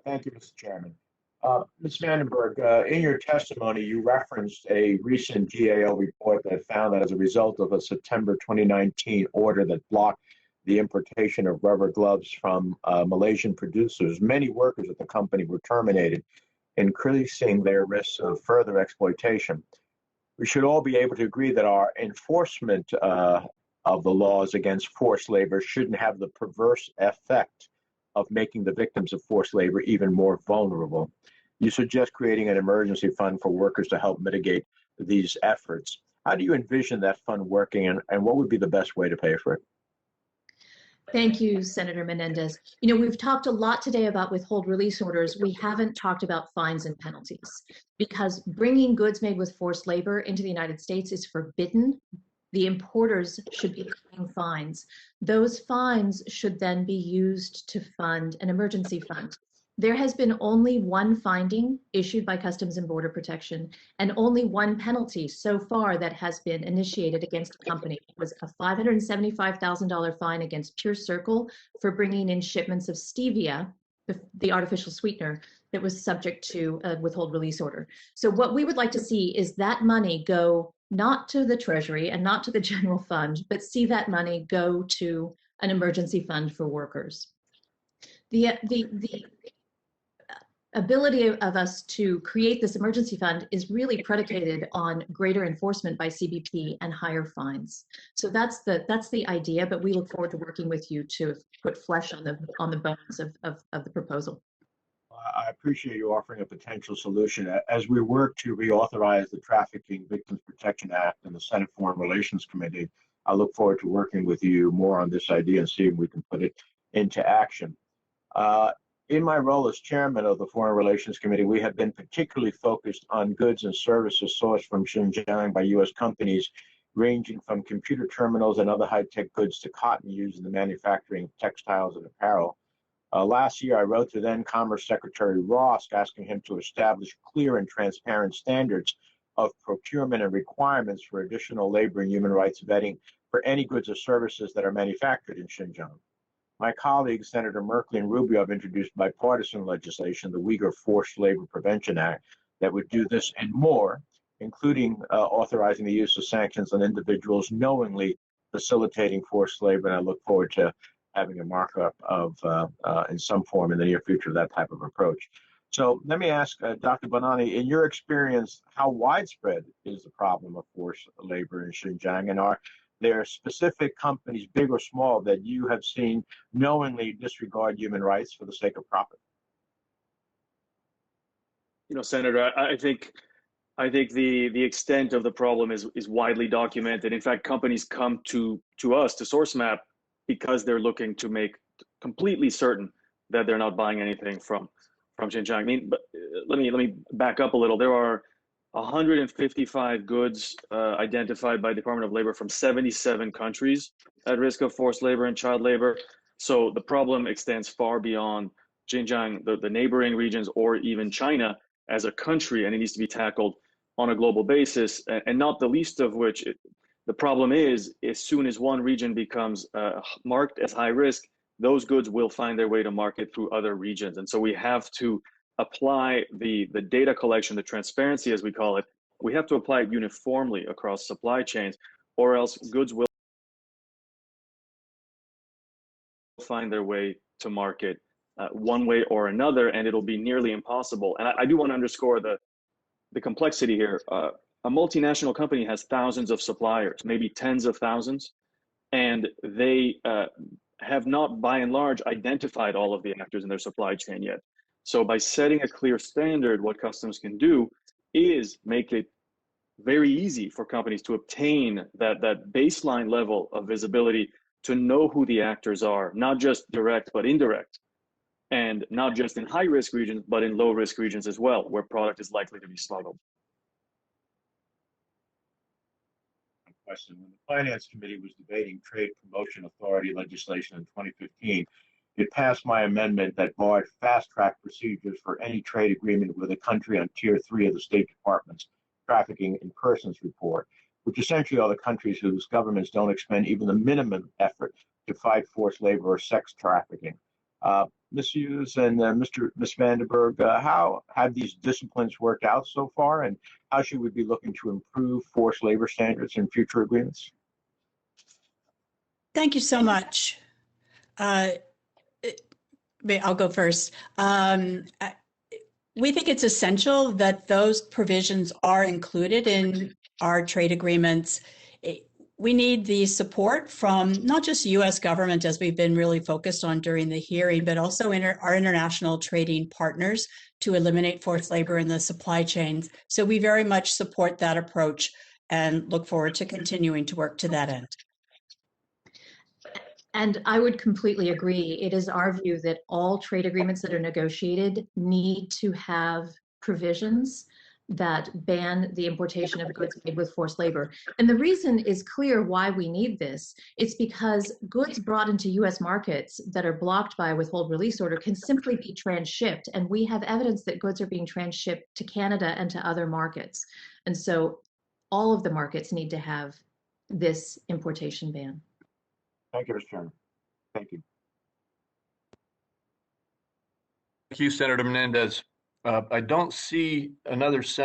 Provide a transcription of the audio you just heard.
Thank you, Mr. Chairman. Ms. Vandenberg, in your testimony, you referenced a recent GAO report that found that as a result of a September 2019 order that blocked the importation of rubber gloves from Malaysian producers, many workers at the company were terminated, increasing their risks of further exploitation. We should all be able to agree that our enforcement of the laws against forced labor shouldn't have the perverse effect of making the victims of forced labor even more vulnerable. You suggest creating an emergency fund for workers to help mitigate these efforts. How do you envision that fund working, and what would be the best way to pay for it? Thank you, Senator Menendez. You know, we've talked a lot today about withhold release orders. We haven't talked about fines and penalties because bringing goods made with forced labor into the United States is forbidden. The importers should be paying fines. Those fines should then be used to fund an emergency fund. There has been only one finding issued by Customs and Border Protection and only one penalty so far that has been initiated against a company. It was a $575,000 fine against Pure Circle for bringing in shipments of stevia, the artificial sweetener, that was subject to a withhold release order. So what we would like to see is that money go not to the Treasury and not to the general fund, but see that money go to an emergency fund for workers. The ability of us to create this emergency fund is really predicated on greater enforcement by CBP and higher fines. So that's the idea, but we look forward to working with you to put flesh on the bones of the proposal. I appreciate you offering a potential solution. As we work to reauthorize the Trafficking Victims Protection Act in the Senate Foreign Relations Committee, I look forward to working with you more on this idea and seeing if we can put it into action. In my role as chairman of the Foreign Relations Committee, we have been particularly focused on goods and services sourced from Xinjiang by U.S. companies, ranging from computer terminals and other high-tech goods to cotton used in the manufacturing of textiles and apparel. Last year, I wrote to then Commerce Secretary Ross asking him to establish clear and transparent standards of procurement and requirements for additional labor and human rights vetting for any goods or services that are manufactured in Xinjiang. My colleagues, Senator Merkley and Rubio, have introduced bipartisan legislation, the Uyghur Forced Labor Prevention Act, that would do this and more, including authorizing the use of sanctions on individuals knowingly facilitating forced labor. And I look forward to having a markup of, in some form in the near future, that type of approach. So let me ask Dr. Bonani, in your experience, how widespread is the problem of forced labor in Xinjiang, and are there specific companies, big or small, that you have seen knowingly disregard human rights for the sake of profit? You know, Senator, I think the extent of the problem is widely documented. In fact, companies come to us, to SourceMap, because they're looking to make completely certain that they're not buying anything from Xinjiang. I mean, but let me back up a little. There are 155 goods identified by Department of Labor from 77 countries at risk of forced labor and child labor. So the problem extends far beyond Xinjiang, the neighboring regions, or even China as a country, and it needs to be tackled on a global basis, and not the least of which, the problem is, as soon as one region becomes marked as high risk, those goods will find their way to market through other regions. And so we have to apply the data collection, the transparency, as we call it, we have to apply it uniformly across supply chains, or else goods will find their way to market one way or another, and it'll be nearly impossible. And I do want to underscore the complexity here. A multinational company has thousands of suppliers, maybe tens of thousands, and they have not, by and large, identified all of the actors in their supply chain yet. So by setting a clear standard, what customs can do is make it very easy for companies to obtain that baseline level of visibility, to know who the actors are, not just direct, but indirect, and not just in high-risk regions, but in low-risk regions as well, where product is likely to be smuggled. Question. When the Finance Committee was debating Trade Promotion Authority legislation in 2015, it passed my amendment that barred fast-track procedures for any trade agreement with a country on Tier 3 of the State Department's Trafficking in Persons report, which essentially are the countries whose governments don't expend even the minimum effort to fight forced labor or sex trafficking. Ms. Hughes and Ms. Vandenberg, how have these disciplines worked out so far, and how should we be looking to improve forced labor standards in future agreements? Thank you so much. I'll go first. We think it's essential that those provisions are included in our trade agreements. We need the support from not just U.S. government, as we've been really focused on during the hearing, but also our international trading partners to eliminate forced labor in the supply chains. So we very much support that approach and look forward to continuing to work to that end. And I would completely agree. It is our view that all trade agreements that are negotiated need to have provisions that ban the importation of goods made with forced labor. And the reason is clear why we need this. It's because goods brought into US markets that are blocked by a withhold release order can simply be transshipped. And we have evidence that goods are being transshipped to Canada and to other markets. And so all of the markets need to have this importation ban. Thank you, Mr. Chairman. Thank you. Thank you, Senator Menendez. I don't see another senator